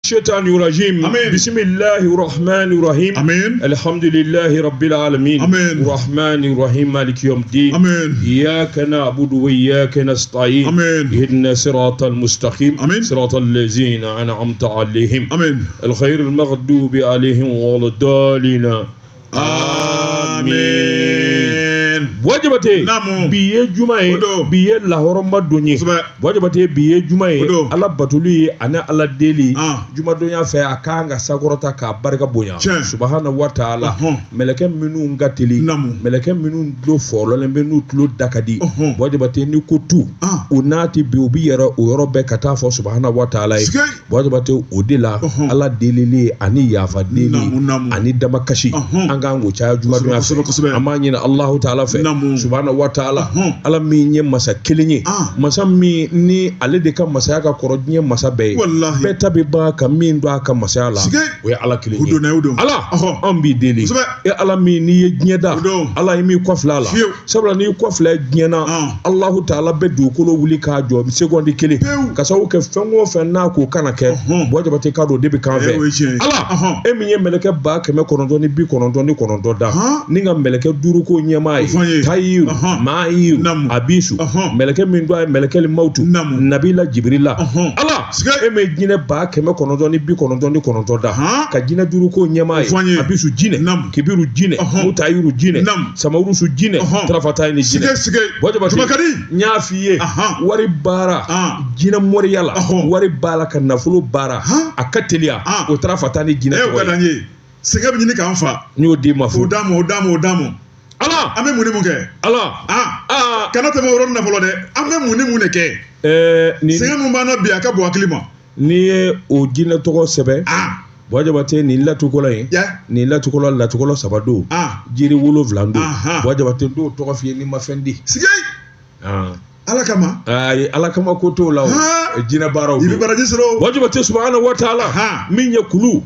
الشيطان الرجيم بسم الله الرحمن الرحيم الحمد لله رب العالمين الرحمن الرحيم مالك يوم الدين إياك نعبد وإياك نستعين اهدنا الصراط المستقيم صراط الذين أنعمت عليهم الخير المغضوب عليهم ولا الضالين آمين wajibate biye jumaye biye lahoroma donye wajibate biye jumaye ala batuli ana ala deli juma donya fe akanga sagorota ka barka bonya subhanahu wa ta'ala meleke minu ngateli meleke minu do folo le minu tlo dakadi wajibate ni kutu unati bi obi yoro be kata fo subhanahu wa ta'ala wajibate odila ala delele ani yafa deli ani damakashi anga ngocha juma donya amanyina allah ta'ala fe subhanahu wa ta'ala ala mi nye masa kelinye masa mi ni ale de ka masa ya ka korodnye masa be beta be ba ka mi ndo aka masa ala we ala kelinye ala ambi deli e ala mi ni ye gneda ala mi kwafla la sabla ni kwafla gnena allah ta'ala be du ko lo wuli ka jo bi seconde kele ka sawo ke fenwo fen na ko kana ke boje bate ka do de bi kan ve ala e mi nye meleke ba ke me konondo ni bi konondo ni konondo da ni nga meleke duru ko nyema tayiru mayiru abisu meleke mindo ay meleke mautu nabila jibrila ala eme jine ba keme konodo ni bi konodo ni konodo da ka jine duru ko nyema abisu jine kibiru jine mutayiru jine samauru su jine trafata ni jine boje bati nyafiye wari bara jine moriyala wari bala kan nafulu bara akatelia o trafata ni jine ko gadanye sege bi ni kan fa ni odi mafu odamo ala ame muni muke ala kana te mo ron na folo de ame muni ke ni sege mu bana bi aka bo akilima ni o jina togo sebe boje bate ni la tukola yin ni la tukola sabado jiri wolo vlando boje bate do togo fi ni mafendi sege ala kama ko to lawo jina baraw ibi baraji sro wajibate subhanahu wa ta'ala min ya kulu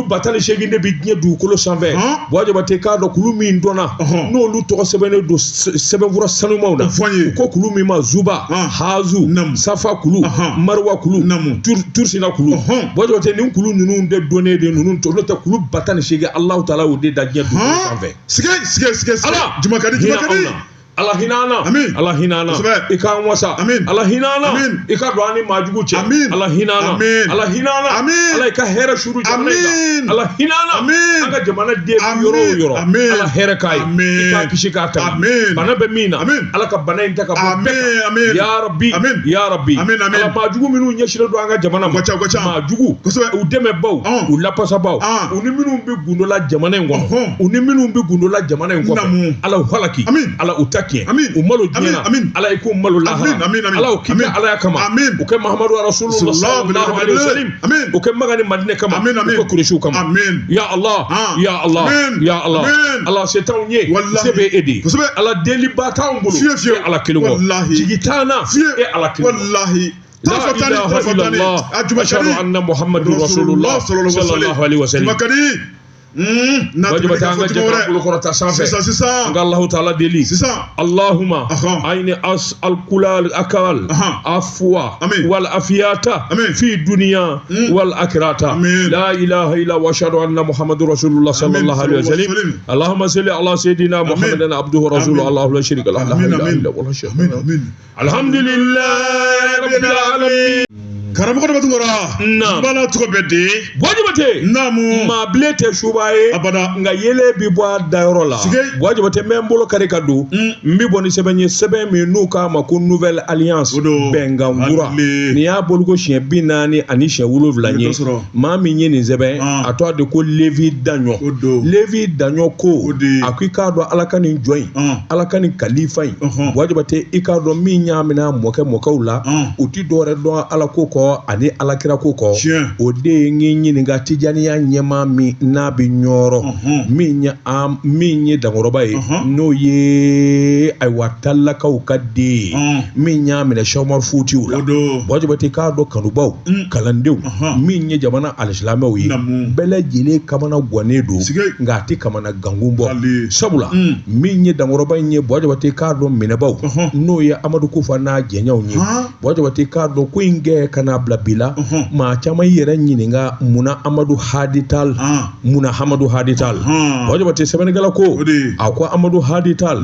batali sheginde bi gne du kolo 120 wajibate ka do kulu min dona no lu to sebene do sebe vura sanu mawna ko kulu mi ma zuba hazu safa kulu marwa kulu tursina kulu wajibate nin kulu nunu de donné de nunu to ta kulu batali shege allah ta'ala o de da gne du kolo 120 sige ala jumakadi Allah hinana Allah hinana ikan wasa Allah hinana ikan doani majugu che Allah hinana Allah hinana Allah ka hera shuru jamana Allah hinana anga jamana de yoro Allah hera kai ikan kishika ta bana be mina Allah ka bana intaka ya rabbi Allah majugu minu nyeshira do anga jamana majugu udeme baw ulapasa baw uniminu mbi gundola jamana ngono uniminu mbi gundola jamana ngono Allah halaki Allah utaki umalu jina ala iku umalu laha ala ukita ala yakama uke Muhammadu Rasulullah sallallahu alaihi wasallam uke magani madine kama uke kurishu kama ya Allah Allah setan nye sebe edi ala deli bata ngulu ala kilungo jigitana ala kilungo wallahi la ilaha illallah ashhadu anna Muhammadur Rasulullah sallallahu alaihi wasallam wajibata anga jaka kulu korata sanfe anga Allah ta'ala deli Allahumma aini as'al kulal akal afwa wal afiyata fi dunya wal akhirata la ilaha illa wa ashhadu anna Muhammadur Rasulullah sallallahu alaihi wasallam Allahumma salli ala sayidina Muhammadin abduhu rasuluhu Allahu la sharika lahu illa huwa alhamdulillahi rabbil alamin karamoko de batungora bala tuko bedde wajibate ma blete shubaye abada nga yele bi boa dayro la wajibate membolo kare kadu mbi boni sebenye sebe mi nuka ma ko nouvelle alliance benga ngura ni ya bolugo chien binani ani chien wulo vlagne ma mi nyeni zebe ato de ko levi danyo ko akwika do alakani join alakani khalifa wajibate ikado mi nyamina moka uti dore do alako ko ani alakira ko ko o de ngi nga tijaniya nyema mi na bi nyoro mi nya dangoroba e no ye ay watalla ka o kadde mi nya mi na shomar futi ula bojo bati ka do kanu baw kalandew mi nya jamana al-islamaw yi bele jile kamana gwanedo ngati kamana gangumbo sabula mi nya dangoroba nye bojo bati ka do mi na baw no ye amadu kufa na jenyaw nye bojo bati ka do ku inge kana kana bila bila ma caman yɛrɛ ɲininka munna Amadu Hadital munna Amadu Hadital wajibate sɛbɛnnikɛla ko a ko Amadu Hadital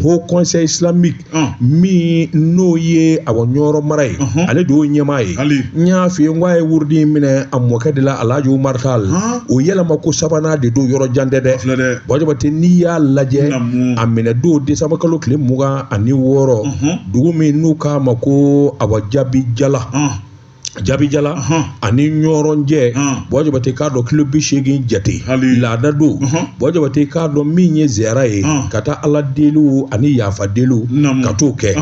Haut Conseil Islamique min n'o ye awɔ ɲɔrɔ mara ye ale de y'o ɲɛmaa ye n y'a f'i ye n ko a ye wurudi minɛ a mɔkɛ de la Alhaji Umar Tal o yɛlɛma ko sabanan de don yɔrɔ jan tɛ dɛ wajibate n'i y'a lajɛ a minɛ don décembre kalo tile 26 dugu min n'u k'a ma ko awɔ Jabijala ani ɲɔrɔnjɛ wajibate k'a dɔn kilo 80 jate laada don wajibate k'a dɔn min ye ziyara ye ka taa Ala deliw ani yafa deliw ka t'o kɛ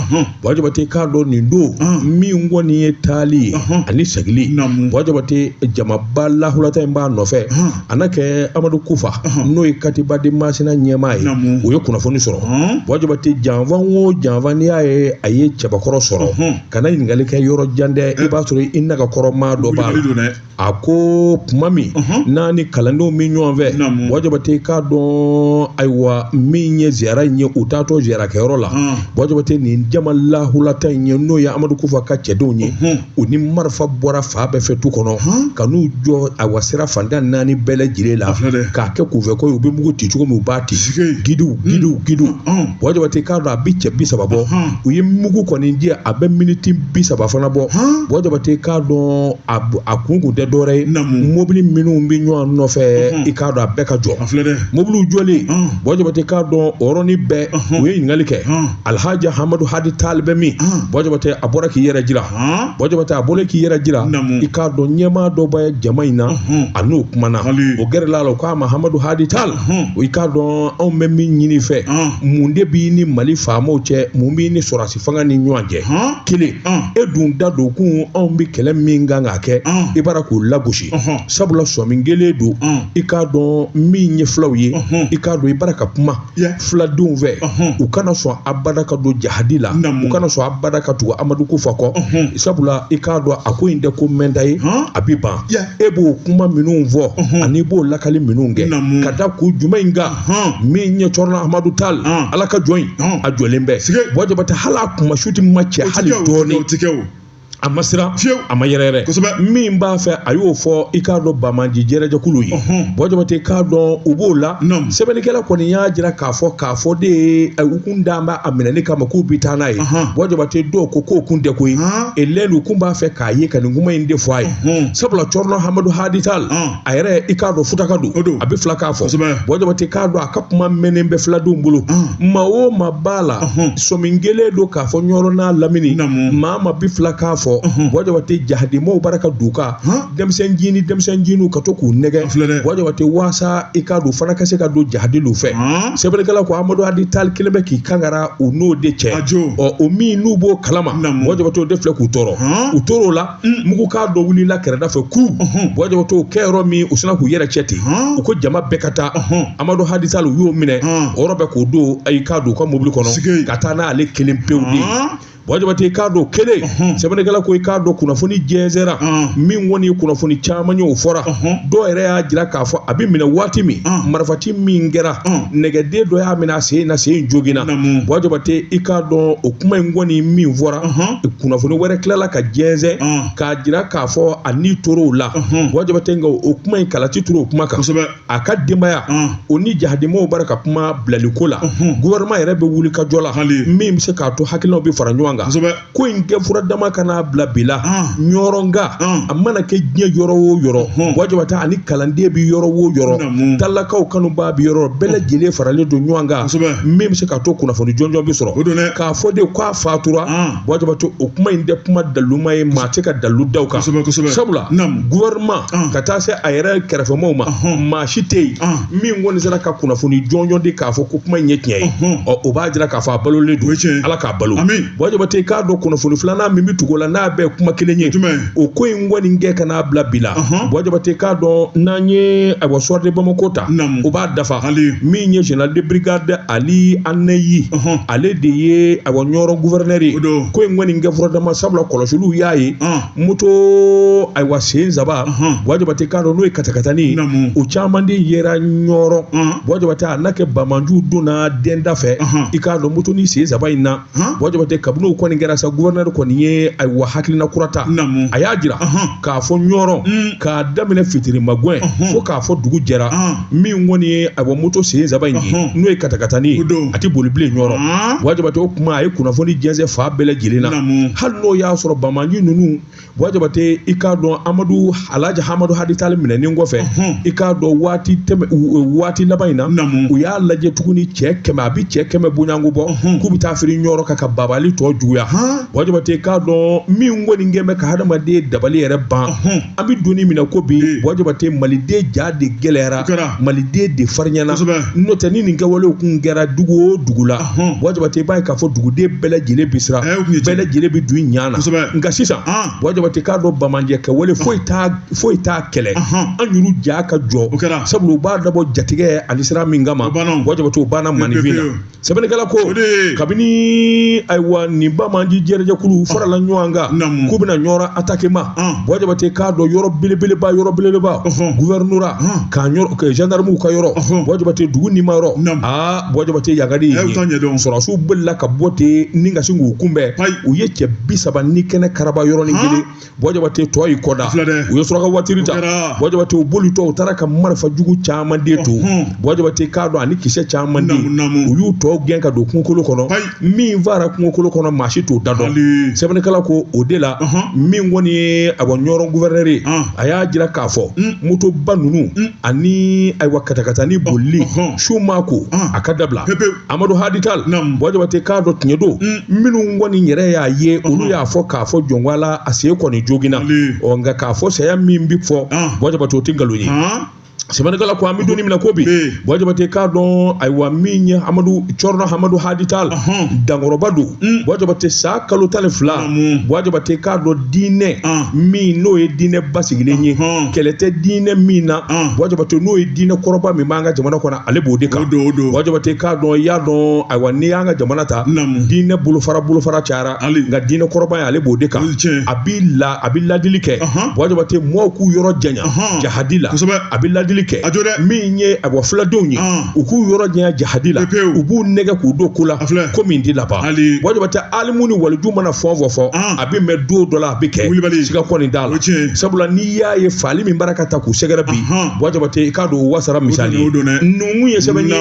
wajibate k'a dɔn nin don min kɔni ye taali ye ani segili wajibate jamaba lahulata in b'a nɔfɛ a na kɛ Amadu Kufa n'o ye Katiba de Masina ɲɛmaa ye o ye kunnafoni sɔrɔ wajibate janfan o janfan n'i y'a ye a ye cɛbakɔrɔ sɔrɔ kana ɲininkali kɛ yɔrɔ jan dɛ i b'a sɔrɔ i naga kɔrɔma dɔ b'a la a ko tuma min n'a ni kalandenw min ɲɔgɔn fɛ wajibate k'a dɔn ayiwa min ye ziyara in ye u taatɔ ziyara kɛyɔrɔ la wajibate nin jama lahulata in ye n'o ye Amadu Kufa ka cɛdenw ye u ni marifa bɔra fa bɛɛ fɛ tu kɔnɔ ka n'u jɔ ayiwa sira fantan 4 bɛɛ lajɛlen la k'a kɛ kunfɛ ko u bɛ mugu ci cogo min u b'a ci gidiw wajibate k'a dɔn a bɛ cɛ 30 bɔ u ye mugu kɔni di a bɛ miniti 30 fana bɔ wajibate k'a dɔn a kun tɛ dɔwɛrɛ ye mobili minnu bɛ ɲɔgɔn nɔfɛ i k'a dɔn a bɛɛ ka jɔ mobiliw jɔlen wajibate k'a dɔn o yɔrɔnin bɛɛ u ye ɲininkali kɛ Alhaji Amadu Hadital bɛ min wajibate a bɔra k'i yɛrɛ jira wajibate a bɔra k'i yɛrɛ jira i k'a dɔn ɲɛmaa dɔ bɛ jama in na a n'o kumana o gɛrɛla la o k'a ma Amadu Hadital i k'a dɔn anw bɛ min ɲini fɛ mun de b'i ni Mali faamaw cɛ mun b'i ni sɔrɔdasi fanga ni ɲɔgɔn cɛ kelen e dun da don kun anw bɛ kɛlɛ min kan k'a kɛ i b'ara k'o lagosi sabula sɔmin kelen don i k'a dɔn min ye fulaw ye i k'a dɔn i b'ara ka kuma fuladenw fɛ u kana sɔn abada ka don jahadi la u kana sɔn abada ka tugu Amadu Kufa kɔ sabula i k'a dɔn a ko in tɛ ko mɛnta ye a bɛ ban e b'o kuma minnu fɔ ani b'o lakali minnu kɛ ka da kun jumɛn in kan min ɲɛ cɔrɔla Amadu Tal Ala ka jɔn in a jɔlen bɛ wajibate hali a kuma suti ma cɛ hali dɔɔni a ma siran a ma yɛrɛ min b'a fɛ a y'o fɔ i k'a dɔn Bamaji jɛrɛjɛkulu ye wajibate k'a dɔn u b'o la sɛbɛnnikɛla kɔni y'a jira k'a fɔ de ye u kun d'an b'a a minɛli kama k'u bi taa n'a ye wajibate dɔw ko k'o kun tɛ koyi elɛlu kun b'a fɛ k'a ye ka nin kuma in de fɔ a ye sabula cɔrɔna Amadu Hadital a yɛrɛ i k'a dɔn futaka don a bɛ fila k'a fɔ wajibate k'a dɔn a ka kuma mɛnnen bɛ filadenw bolo maa o maa b'a la sɔmin kelen don k'a fɔ ɲɔrɔ n'a lamini maa ma bi fila k'a fɔ wajibate jahadimaw baraka duka denmisɛnjiniw ka to k'u nɛgɛ wajibate waasa i k'a dɔn fana ka se ka don jahadilu fɛ sɛbɛnnikɛla ko Amadu Hadital kelen bɛ k'i kangara u n'o de cɛ o min n'u b'o kalama wajibate o de filɛ k'u tɔɔrɔ u tor'o la mugu k'a dɔ wulila kɛrɛda fɛ ku wajibate o kɛyɔrɔ min u sina k'u yɛrɛ cɛ ten u ko jama bɛɛ ka taa Amadu Hadital u y'o minɛ o yɔrɔ bɛ k'o don i k'a dɔn u ka mobili kɔnɔ ka taa n'ale kelen pewu de wajibate k'a dɔn kelen sɛbɛnnikɛla ko i k'a dɔn kunnafoni jɛnsɛra min kɔni ye kunnafoni caman ye o fɔra dɔw yɛrɛ y'a jira k'a fɔ a bɛ minɛ waati min marifati min kɛra nɛgɛden dɔ y'a minɛ a sen na sen joginna wajibate i k'a dɔn o kuma in kɔni min fɔra kunnafoni wɛrɛ tilala ka jɛnsɛn k'a jira k'a fɔ a ni tor'o la wajibate nka o kuma in kalati turu o kuma kan a ka denbaya o ni jahadimaw bara ka kuma bilaliko la gouvernement yɛrɛ bɛ wuli ka jɔ la min bɛ se k'a to hakilinaw bɛ fara ɲɔgɔn kan ko in kɛ fura dama kana bila bila ɲɔrɔnga a mana kɛ diɲɛ yɔrɔ o yɔrɔ wajibate ani kalanden bi yɔrɔ o yɔrɔ talakaw kanuba bi yɔrɔ bɛɛ lajɛlen faralen don ɲɔgɔn kan min bɛ se ka to kunnafoni jɔnjɔn bi sɔrɔ k'a fɔ de k'a fatura wajibate o kuma in tɛ kuma daluma ye maa tɛ ka dalu daw kan sabula gouvernement ka taa se a yɛrɛ kɛrɛfɛmaw ma maa si tɛ yen min kɔni sera ka kunnafoni jɔnjɔn di k'a fɔ ko kuma in ye tiɲɛ ye o b'a jira k'a fɔ a balolen don Ala k'a balo wajibate k'a dɔn kunnafoni filanan min bɛ tugu o la n'a bɛɛ kuma kelen ye o ko in kɔni kɛ ka n'a bila bi la wajibate k'a dɔn n'an ye ayiwa soir de Bamako ta o b'a dafa min ye général de brigade Ali Anayi ale de ye ayiwa ɲɔrɔ gouverneur ye ko in kɔni kɛ fura dama sabula kɔlɔsiliw y'a ye moto ayiwa sen saba wajibate k'a dɔn n'o ye katakatani o caman de yera ɲɔrɔ wajibate a n'a kɛ Bamajuw donna denda fɛ i k'a dɔn moto ni sen saba in na wajibate kabini kɔni kɛra sa gouverneur kɔni ye ayiwa hakilina kurata a y'a jira k'a fɔ ɲɔrɔ k'a daminɛ fitiri magwɛn fo k'a fɔ dugu jɛra min kɔni ye ayiwa moto sen saba in ye n'o ye katakatani ye a tɛ boli bilen ɲɔrɔ Wajabate o kuma a ye kunnafoni jɛnsɛn fa bɛɛ lajɛlen na hali n'o y'a sɔrɔ Bamanji ninnu Wajabate i k'a dɔn Alhaji Hamadu Haditali minɛnen kɔfɛ i k'a dɔn waati laban in na u y'a lajɛ tuguni cɛ 100 a bi cɛ 100 bonyanko bɔ k'u bɛ taa firi ɲɔrɔ kan ka babali tɔ juguya Wajabate k'a dɔn min kɔni kɛn bɛ ka hadamaden dabali yɛrɛ ban an bɛ donni min na ko bi Wajabate maliden ja de gɛlɛyara maliden de fariɲana n'o tɛ ni nin kɛwalew kun kɛra dugu o dugu la Wajabate b'a ye k'a fɔ duguden bɛɛ lajɛlen bi siran bɛɛ lajɛlen bi dun ɲa na nka sisan Wajabate k'a dɔn Bamanjɛ kɛwale foyi t'a kɛlɛ an yuru ja ka jɔ sabula u b'a dabɔ jatigɛ ani sira min kama Wajabate o banna manifin na sɛbɛnnikɛla ko kabini ayiwa nin Bamanji jɛrɛjɛkulu farala ɲɔgɔn kan k'u bɛna ɲɔra attaquer ma Wajabate k'a dɔn yɔrɔ belebeleba gouverneur ka gendarmew ka yɔrɔ Wajabate dugu nima yɔrɔ Wajabate yagadi sɔrɔsiw bolila ka bɔ ten ni ka sin k'u kunbɛn u ye cɛ 30 ni kɛnɛ karaba yɔrɔnin kelen Wajabate tɔ y'i kɔda u ye suraka watiri ta Wajabate u bolitɔ u taara ka marifa jugu caman de to Wajabate k'a dɔn ani kisɛ caman de u y'u tɔ gɛn ka don kungokolo kɔnɔ min fara kungokolo kɔnɔ maa si t'o da dɔn sɛbɛnnikɛla ko o de la min kɔni ye ayiwa ɲɔrɔ gouverneur ye a y'a jira k'a fɔ motoba ninnu ani ayiwa katakatani bolili su maa ko a ka dabila Amadu Hadital Wajabate k'a dɔn tiɲɛ don minnu kɔni yɛrɛ y'a ye olu y'a fɔ k'a fɔ jɔnwala a se kɔni jogina nka k'a fɔ saya min bi fɔ Wajabate o tɛ nkalon ye sɛbɛnnikɛla ko an bɛ donni minɛ ko bi Wajabate k'a dɔn ayiwa min ye Cɔrɔna Hamadu Hadital dankɔrɔba don Wajabate sa kalo 12 Wajabate k'a dɔn diinɛ min n'o ye diinɛ basigilen ye kɛlɛ tɛ diinɛ min na Wajabate n'o ye diinɛ kɔrɔba min b'an ka jamana kɔnɔ ale b'o de kan Wajabate k'a dɔn i y'a dɔn ayiwa n'i y'an ka jamana ta diinɛ bolofara cayara nka diinɛ kɔrɔba ye ale b'o de kan a bɛ ladili kɛ Wajabate mɔgɔw k'u yɔrɔ janya jahadi la a bɛ ladili kɛ min ye ayiwa filadenw ye u k'u yɔrɔ janya jahadi la u b'u nɛgɛ k'u don ko la ko min tɛ laban Wajabate alimu ni waliju mana fɔ a bɛ mɛn don dɔ la a bɛ kɛ siga kɔni t'a la sabula n'i y'a ye faali min bara ka ta k'u sɛgɛrɛ bi Wajabate i k'a dɔn wasara misali numu ye sɛbɛn ye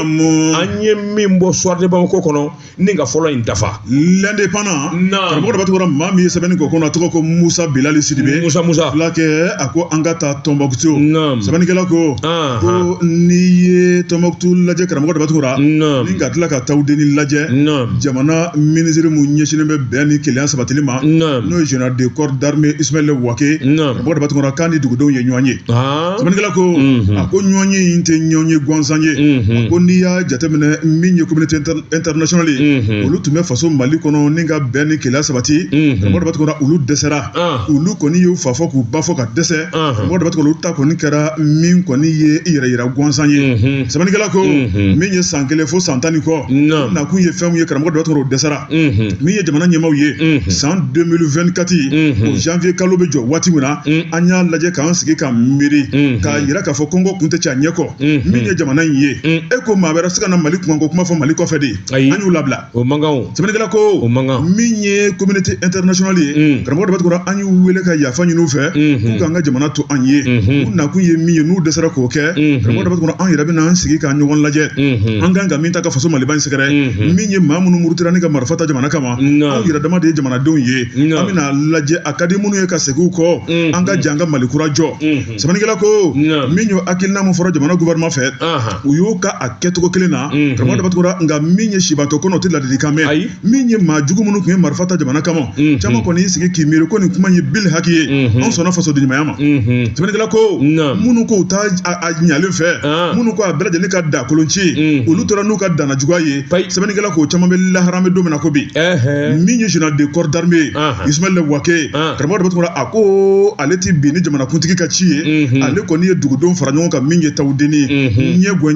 an ye min bɔ Soirée Bamako kɔnɔ ni ka fɔlɔ in dafa l'indépendant karamɔgɔ dɔ b'a tɔgɔ maa min ye sɛbɛnni k'o kɔnɔ a tɔgɔ ko Musa Bilali Sidibe fila kɛ a ko an ka taa Tombouctou sɛbɛnnikɛla ko ko n'i ye Tombouctou lajɛ karamɔgɔ dɔ b'a tɔgɔ ni ka tila ka Tawudeni lajɛ jamana ministre mun ɲɛsinnen bɛ bɛn ni kelenya sabatili ma n'o ye général de corps d'armée Ismaël Wake karamɔgɔ dɔ b'a tɔgɔ k'a ni dugudenw ye ɲɔgɔn ye sɛbɛnnikɛla ko a ko ɲɔgɔn ye in tɛ ɲɔgɔn ye gansan ye a ko n'i y'a jateminɛ min ye communauté internationale ye olu tun bɛ faso Mali kɔnɔ ni ka bɛn ni kelenya sabati karamɔgɔ dɔ b'a tɔgɔ olu dɛsɛra olu kɔni y'u fa fɔ k'u ba fɔ ka dɛsɛ karamɔgɔ dɔ b'a tɔgɔ olu ta kɔni kɛra min kɔni ye i yɛrɛ yira gansan ye sɛbɛnnikɛla ko min ye san 1 fo san 10 ni kɔ nakun ye fɛn min ye karamɔgɔ dɔ b'a tɔgɔ o dɛsɛra min ye jamana ɲɛmaaw ye san 2024 o janvier kalo bɛ jɔ waati min na an y'a lajɛ k'an sigi ka miiri k'a yira k'a fɔ Congo kun tɛ cɛ a ɲɛ kɔ min ye jamana in ye e ko maa wɛrɛ se ka na Mali kunkanko kuma fɔ Mali kɔfɛ de an y'u labila sɛbɛnnikɛla ko min ye communauté internationale ye karamɔgɔ dɔ b'a tɔgɔ an y'u wele ka yafa ɲini u fɛ k'u k'an ka jamana to an ye u nakun ye min ye n'u dɛsɛra k'o kɛ karamɔgɔ dɔ b'a tɔgɔ an yɛrɛ bɛna an sigi ka ɲɔgɔn lajɛ an kan ka min ta ka faso Maliba in sɛgɛrɛ min ye maa minnu murutira ni ka marifa ta jamana kama anw yɛrɛ dama de ye jamanadenw ye an bɛna lajɛ a ka di minnu ye ka segin u kɔ an ka jan an ka Mali kura jɔ sɛbɛnnikɛla ko min y'o hakilina min fɔra jamana gouvernement fɛ u y'o ka a kɛcogo kelen na karamɔgɔ dɔ b'a tɔgɔ nka min ye sibatɔ kɔnɔ o tɛ ladilikan mɛn min ye maa jugu minnu tun ye marifa ta jamana kama caman kɔni y'i sigi k'i miiri ko nin kuma ye Bill Haki ye anw sɔnna fasodenɲumanya ma sɛbɛnnikɛla ko minnu ko u t'a ɲalen fɛ minnu ko a bɛɛ lajɛlen ka da kolonci olu tora n'u ka danna juguya ye sɛbɛnnikɛla ko caman bɛ lahara bɛ don min na ko bi min ye général de corps d'armée Ismaël Wake karamɔgɔ dɔ b'a tɔgɔ a ko ale tɛ bin ni jamanakuntigi ka ci ye ale kɔni ye dugudenw fara ɲɔgɔn kan min ye Tawudeni ɲɛgwɛn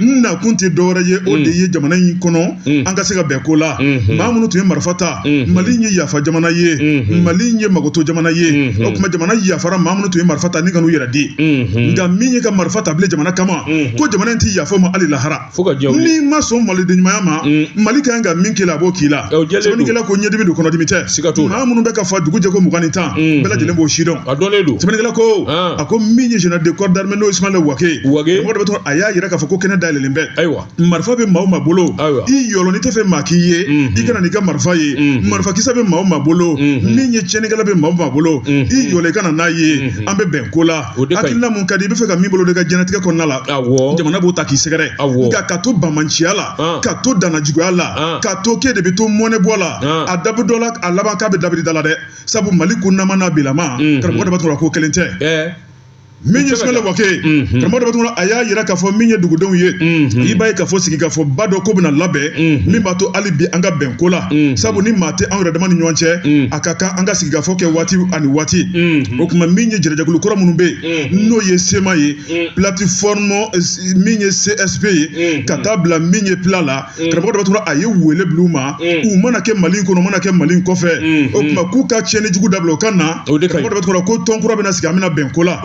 n nakun tɛ dɔwɛrɛ ye o de ye jamana in kɔnɔ an ka se ka bɛn ko la maa minnu tun ye marifa ta Mali ye yafa jamana ye Mali ye magoto jamana ye o tuma jamana yafara maa minnu tun ye marifa ta ni ka n'u yɛrɛ di nka min ye ka marifa tabile jamana kama ko jamana in ti yafa ma hali lahara ni ma sɔn maliden ɲumanya ma mali ka kan ka min k'i la a b'o k'i la sɛbɛnnikɛla ko ɲɛdimi don kɔnɔdimi tɛ maa minnu bɛ ka fa dugu jɛ ko 21 bɛɛ lajɛlen b'o si dɔn sɛbɛnnikɛla ko a ko min ye général de corps d'armée n'o ye Ismaila Wake mɔgɔ dɔ bɛ to a y'a yira k'a fɔ ko kɛnɛ dayɛlɛlen bɛ marifa bɛ maa o maa bolo i yɔlɔ n'i tɛ fɛ maa k'i ye i kana n'i ka marifa ye marifa kisɛ bɛ maa o maa bolo min ye tiɲɛnikɛla bɛ maa o maa bolo i yɔlɔ i kana n'a ye an bɛ bɛn ko la hakilina mun ka di i bɛ fɛ ka min bolo de ka diɲɛlatigɛ kɔnɔna la jamana b'o ta k'i sɛgɛrɛ nka ka to bamanciya la ka to danajuguya la ka to k'e de bɛ to mɔnɛ bɔ la a dabi dɔ la a laban k'a bɛ dabiri da la dɛ sabu mali kunnama n'a bilama karamɔgɔ de b'a to ko kelen tɛ min ye Ismaila Wake karamɔgɔ dɔ bɛ tuguni a y'a yira k'a fɔ min ye dugudenw ye i b'a ye k'a fɔ sigikafɔ ba dɔ ko bɛna labɛn min b'a to hali bi an ka bɛn ko la sabu ni maa tɛ anw yɛrɛ dama ni ɲɔgɔn cɛ a ka kan an ka sigikafɔ kɛ waati ani waati o tuma min ye jɛrɛjɛkulu kɔrɔ minnu bɛ yen n'o ye SEMA ye plateforme min ye CSP ye ka taa bila min ye PILA la karamɔgɔ dɔ bɛ tuguni a ye wele bila u ma u mana kɛ Mali in kɔnɔ u mana kɛ Mali in kɔfɛ o tuma k'u ka tiɲɛnijugu dabila o ka na karamɔgɔ dɔ bɛ tuguni ko tɔn kura bɛna sigi an bɛna bɛn ko la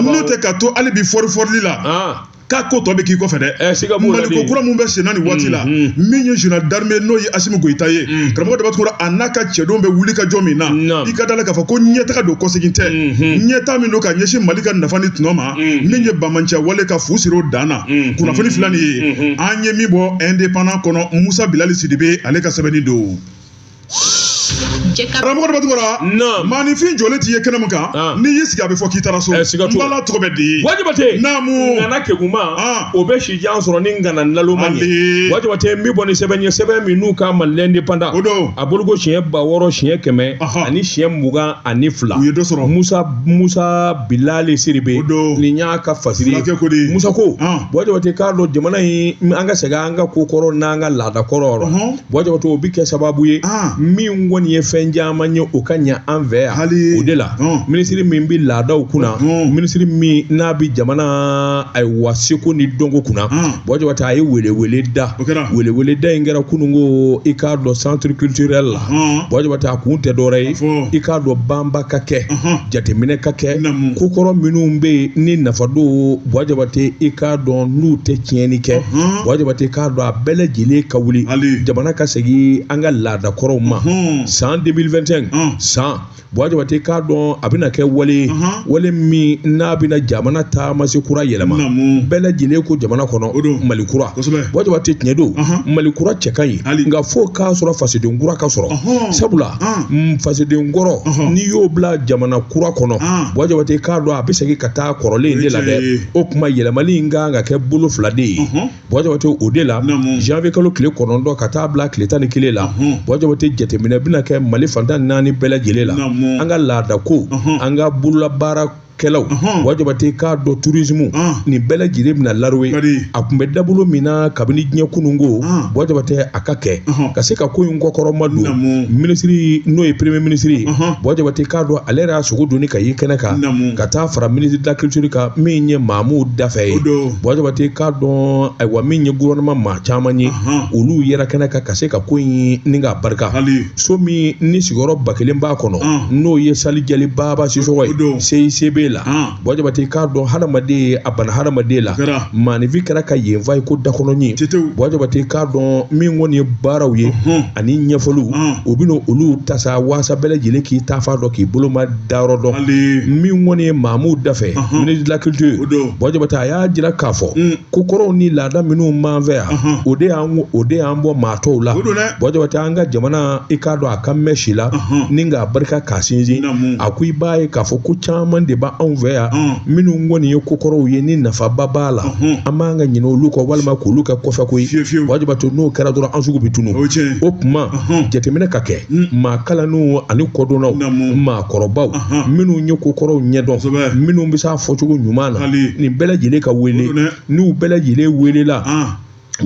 n'o tɛ ka to hali bi fɔri la k'a ko tɔ bɛ k'i kɔfɛ dɛ Mali ko kura mun bɛ senna nin waati la min ye général d'armée n'o ye Asimi Goyita ye karamɔgɔ de b'a to a n'a ka cɛdenw bɛ wuli ka jɔ min na i ka da la k'a fɔ ko ɲɛtaga don kɔsegin tɛ ɲɛta min don ka ɲɛsin Mali ka nafa ni tɔnɔ ma min ye bamanciya wale ka fu siri o dan na kunnafoni fila nin ye an ye min bɔ indépendant kɔnɔ Musa Bilali Sidibe ale ka sɛbɛnni don. karamɔgɔ dɔ bɛ tugura maanifin jɔlen t'i ye kɛnɛ min kan n'i y'i sigi a bɛ fɔ k'i taara so nbala tɔgɔ bɛ di Wajibate naamu ngana keguma o bɛ sijan sɔrɔ ni ngana naloma ye Wajibate n bɛ bɔ ni sɛbɛn ye sɛbɛn min n'u ka Mali indépendant a bolo ko siɲɛ 600 siɲɛ 100 ani siɲɛ 22 u ye dɔ sɔrɔ Musa Bilali Sidibe nin y'a ka fasiri Musa ko Wajibate k'a dɔn jamana in an ka segin an ka ko kɔrɔ n'an ka laada kɔrɔ Wajibate o bɛ kɛ sababu ye min kɔni ye fɛn caman ye o ka ɲɛ an fɛ yan o de la minisiri min bɛ laadaw kunna minisiri min n'a bɛ jamana ayiwa seko ni dɔnko kunna Wajibate a ye welewele da in kɛra kununko i k'a dɔn centre culturel la Wajibate a kun tɛ dɔwɛrɛ ye i k'a dɔn banba ka kɛ jateminɛ ka kɛ kokɔrɔ minnu bɛ yen ni nafa don Wajibate i k'a dɔn n'u tɛ tiɲɛni kɛ Wajibate k'a dɔn a bɛɛ lajɛlen ka wuli jamana ka segin an ka laada kɔrɔw ma san 2021 san Wajibate k'a dɔn a bɛna kɛ wale min n'a bɛna jamana taamasi kura yɛlɛma bɛɛ lajɛlen ko jamana kɔnɔ Mali kura Wajibate tiɲɛ don Mali kura cɛ ka ɲi nka fo k'a sɔrɔ fasoden kura ka sɔrɔ sabula fasoden kɔrɔ n'i y'o bila jamana kura kɔnɔ Wajibate k'a dɔn a bɛ segin ka taa kɔrɔlen de la dɛ o tuma yɛlɛmali in kan ka kɛ bolo fila de ye Wajibate o de la janvier kalo tile 9 ka taa bila tile 11 la Wajibate jateminɛ bɛna kɛ Mali fantan 4 bɛɛ lajɛlen la an ka laada ko an ka bololabaara kɛlaw Wajibate k'a dɔn tourisme nin bɛɛ lajɛlen bɛna laroué a tun bɛ dabolo min na kabini diɲɛ kununko Wajibate a ka kɛ ka se ka ko in kɔkɔrɔma don minisiri n'o ye premier ministre Wajibate k'a dɔn ale yɛrɛ y'a sogo doni ka ye kɛnɛ kan ka taa fara ministre de la culture kan min ye Mahamu Dafɛ ye Wajibate k'a dɔn ayiwa min ye gouvernement maa caman ye olu yɛrɛ kɛnɛ kan ka se ka ko in ni ka barika so min ni sigiyɔrɔ 1000 b'a kɔnɔ n'o ye Sali Jali Baba Sisɔkɔ ye CICB la Wajibate k'a dɔn hadamaden a bana hadamaden la maanifin kɛra ka yen fa ye ko dakɔnɔɲi Wajibate k'a dɔn min kɔni ye baaraw ye ani ɲɛfɔliw o bɛna olu tasa waasa bɛɛ lajɛlen k'i taafa dɔn k'i boloma dayɔrɔ dɔn min kɔni ye Mahamu Dafɛ ministre de la culture Wajibate a y'a jira k'a fɔ ko kɔrɔw ni laada minnu m'an fɛ yan o de y'an bɔ maa tɔw la Wajibate an ka jamana i k'a dɔn a ka mɛn si la ni k'a barika k'a sinsin a ko i b'a ye k'a fɔ ko caman de b'a anw fɛ yan minnu kɔni ye kokɔrɔw ye ni nafaba b'a la an b'an ka ɲinɛ olu kɔ walima k'olu kɛ kɔfɛ koyi Wajibate n'o kɛra dɔrɔn an sugu bɛ tunu o tuma jateminɛ ka kɛ maa kalannenw ani kɔdɔnnaw maakɔrɔbaw minnu ye kokɔrɔw ɲɛdɔn minnu bɛ se a fɔcogo ɲuman na nin bɛɛ lajɛlen ka wele n'u bɛɛ lajɛlen welela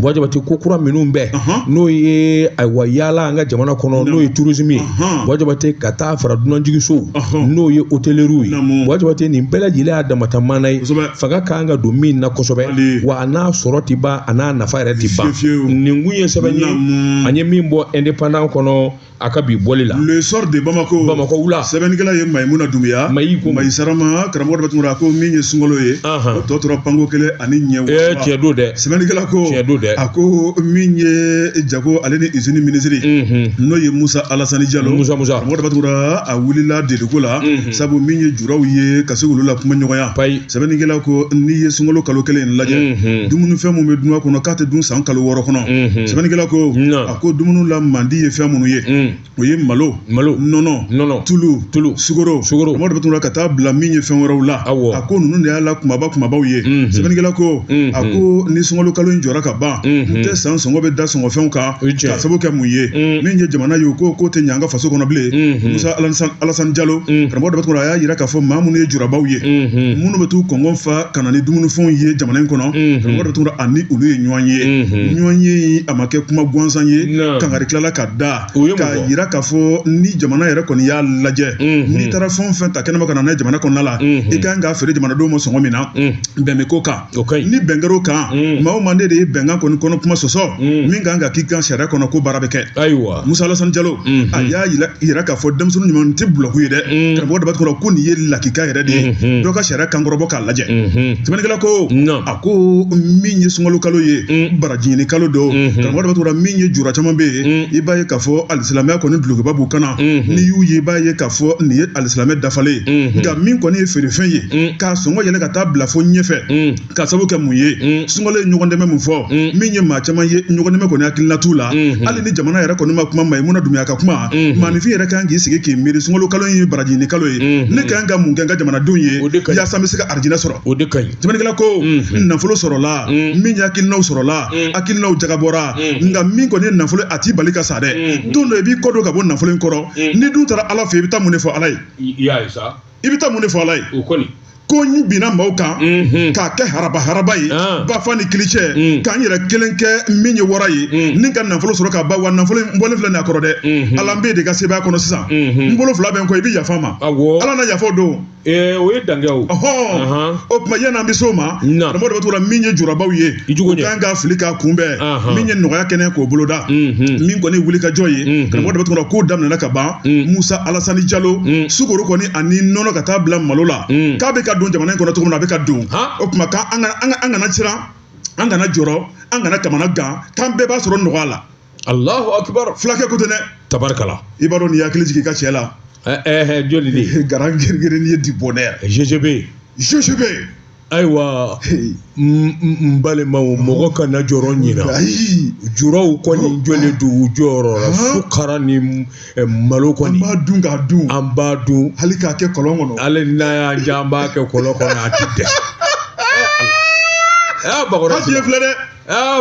Wajibate ko kura minnu bɛɛ n'o ye ayiwa yaala an ka jamana kɔnɔ n'o ye tourisme ye Wajibate ka taa fara dunanjigisow n'o ye hôtellerie ye Wajibate nin bɛɛ lajɛlen y'a damata maana ye fanga kan ka don min na kosɛbɛ wa a n'a sɔrɔ ti ban a n'a nafa yɛrɛ ti ban nin kun ye sɛbɛn ye an ye min bɔ indépendant kɔnɔ aka bi boli la le sort de Bamako wula sɛbɛnnikɛla ye Maïmouna Doumbouya Maï Sarama karamɔgɔ dɔ tun ko min ye sunkalo ye o tɔ tora panko kelen ani ɲɛ tiɲɛ don dɛ sɛbɛnnikɛla ko a ko min ye jago ale ni usine ministre n'o ye Musa Alassane Diallo karamɔgɔ dɔ tun a wulila deliko la sabu min ye juraw ye ka se olu la kuma ɲɔgɔnya sɛbɛnnikɛla ko n'i ye sunkalo kalo kelen lajɛ dumunifɛn mun bɛ dunan kɔnɔ k'a tɛ dun san kalo 6 kɔnɔ sɛbɛnnikɛla ko a ko dumuni la mandi ye fɛn minnu ye o ye malo nɔnɔ tulu sugoro karamɔgɔ dɔ tun ka taa bila min ye fɛn wɛrɛw la a ko ninnu de y'a la kumabaw ye sɛbɛnnikɛla ko a ko ni sunkalo kalo in jɔra ka ban n tɛ san sɔngɔ bɛ da sɔngɔfɛnw kan k'a sababu kɛ mun ye min ye jamana ye o ko tɛ ɲɛ an ka faso kɔnɔ bilen Musa Alassane Diallo karamɔgɔ dɔ tun a y'a yira k'a fɔ maa minnu ye jurabaw ye minnu bɛ t'u kɔngɔn fa ka na ni dumunifɛnw ye jamana in kɔnɔ karamɔgɔ dɔ tun ani olu ye ɲɔgɔn ye a ma kɛ kuma gansan ye kangari tilala ka da k'a yira k'a fɔ ni jamana yɛrɛ kɔni y'a lajɛ n'i taara fɛn fɛn ta kɛnɛma ka na n'a ye jamana kɔnɔna la i kan k'a feere jamanadenw ma sɔngɔ min na bɛn bɛ k'o kan ni bɛn kɛr'o kan maa o maa ne de ye bɛnkan kɔni kɔnɔ kuma sɔsɔ min kan ka k'i kan sariya kɔnɔ ko baara bɛ kɛ Musa Alassane Diallo a y'a yira k'a fɔ denmisɛnnin ɲuman tɛ bulɔku ye dɛ karamɔgɔ daba kɔrɔ ko nin ye lakika yɛrɛ de ye dɔ ka sariya kankɔrɔbɔ k'a lajɛ sɛbɛnnikɛla ko a ko min ye sunkalo kalo ye barajini kalo do karamɔgɔ daba kɔrɔ min ye jura caman bɛ yen i b'a ye k'a fɔ alisilamɛya kɔni dulokiba b'u kana n'i y'u ye i b'a ye k'a fɔ nin ye alisilamɛ dafalen nka min kɔni ye feerefɛn ye k'a sɔngɔ yɛlɛ ka taa bila fo ɲɛfɛ k'a sababu kɛ mun ye sunkalo ye ɲɔgɔn dɛmɛ mun fɔ min ye maa caman ye ɲɔgɔn dɛmɛ kɔni hakilina t'u la hali ni jamana yɛrɛ kɔni ma kuma Maïmouna Doumbouya ka kuma maanifin yɛrɛ kan k'i sigi k'i miiri sunkalo kalo in ye barajini kalo ye ne kan ka mun kɛ n ka jamanadenw ye yaasa n bɛ se ka arijinɛ sɔrɔ sɛbɛnnikɛla ko nafolo sɔrɔla min ye hakilinaw sɔrɔla hakilinaw jagabɔra nka min kɔni ye nafolo a t'i bali ka sa dɛ don dɔ i b'i kɔdon ka bɔ nafolo in kɔrɔ ni dun taara Ala fɛ i bɛ taa mun de fɔ Ala ye i bɛ taa mun de fɔ Ala ye ko n binna maaw kan k'a kɛ haraba ye bafa ni kilicɛ k'an yɛrɛ kelen kɛ min ye wara ye ni ka nafolo sɔrɔ ka ba wa nafolo n bɔlen filɛ nin a kɔrɔ dɛ Ala n bɛ de ka sebaya kɔnɔ sisan n bolo fila bɛ n kɔ i bɛ yafa n ma Ala na yafa o don o ye dankɛ o o tuma yan'an bɛ se o ma karamɔgɔ dɔ bɛ t'o la min ye jurabaw ye u kan ka fili k'a kunbɛn min ye nɔgɔya kɛnɛ k'o boloda min kɔni wuli ka jɔ ye karamɔgɔ dɔ bɛ t'o la k'o daminɛna ka ban Musa Alassane Diallo sukoro kɔni ani nɔnɔ ka taa bila malo la k'a bɛ ka don jamana in kɔnɔ cogo min na a bɛ ka don o tuma k'an kana siran an kana jɔrɔ an kana kamana gan k'an bɛɛ b'a sɔrɔ nɔgɔya la Allahu akbar fulakɛ ko tɛ dɛ tabarikala i b'a dɔn n'i hakili jigin i ka cɛ la joli de garan gɛrɛgɛrɛ ye du bonheur GGB ayiwa n balimaw mɔgɔ kana jɔrɔ ɲina juraw kɔni jɔlen do u jɔyɔrɔ la sukara ni malo kɔni an b'a dun k'a dun an b'a dun hali k'a kɛ kɔlɔn kɔnɔ hali n'a y'an diya an b'a kɛ kɔlɔn kɔnɔ a tɛ dɛ bakɔrɔ fiye filɛ dɛ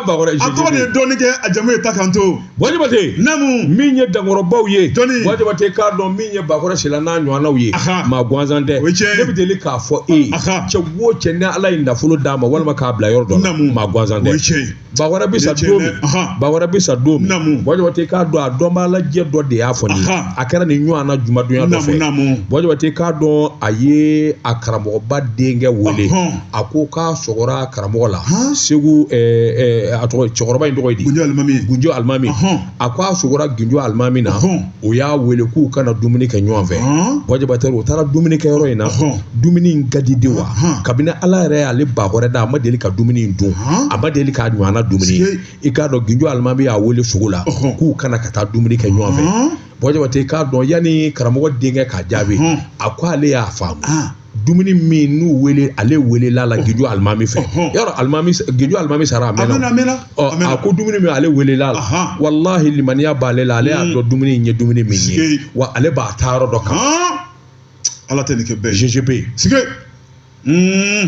bakɔrɔ a tɔgɔ de ye dɔɔni kɛ a jamu ye ta kan to Wajibate namu min ye dankɔrɔbaw ye dɔɔni Wajibate k'a dɔn min ye bakɔrɔ sila n'a ɲɔgɔnnaw ye maa gansan tɛ ne bɛ deli k'a fɔ e ye cɛ wo cɛ ni Ala ye nafolo d'a ma walima k'a bila yɔrɔ dɔ la maa gansan tɛ bakɔrɔ bɛ sa don min bakɔrɔ bɛ sa don min Wajibate k'a dɔn a dɔn b'a la diɲɛ dɔ de y'a fɔ nin a kɛra nin ɲɔgɔnna jumadonya dɔ fɛ Wajibate k'a dɔn a ye a karamɔgɔba denkɛ wele a ko k'a sɔgɔra karamɔgɔ la Segu a tɔgɔ cɛkɔrɔba in tɔgɔ ye di Gunjo Alimami a ko a sɔgɔra Gunjo Alimami na o y'a wele k'u kana dumuni kɛ ɲɔgɔn fɛ Wajibate o taara dumuni kɛ yɔrɔ in na dumuni in ka di de wa kabini Ala yɛrɛ y'ale bakɔrɔ da a ma deli ka dumuni in dun a ma deli k'a ɲɔgɔnna dumuni i k'a dɔn Gunjo Alimami y'a wele sugu la k'u kana ka taa dumuni kɛ ɲɔgɔn fɛ Wajibate k'a dɔn yanni karamɔgɔ denkɛ k'a jaabi a ko ale y'a faamu dumuni min n'u wele ale welela la Gunjo Alimami fɛ yɔrɔ Gunjo Alimami sara a mɛnna a ko dumuni min ale welela la wallahi limaniya b'ale la ale y'a dɔn dumuni in ye dumuni min ye wa ale b'a taa yɔrɔ dɔ kan Ala tɛ nin kɛ bɛɛ GGB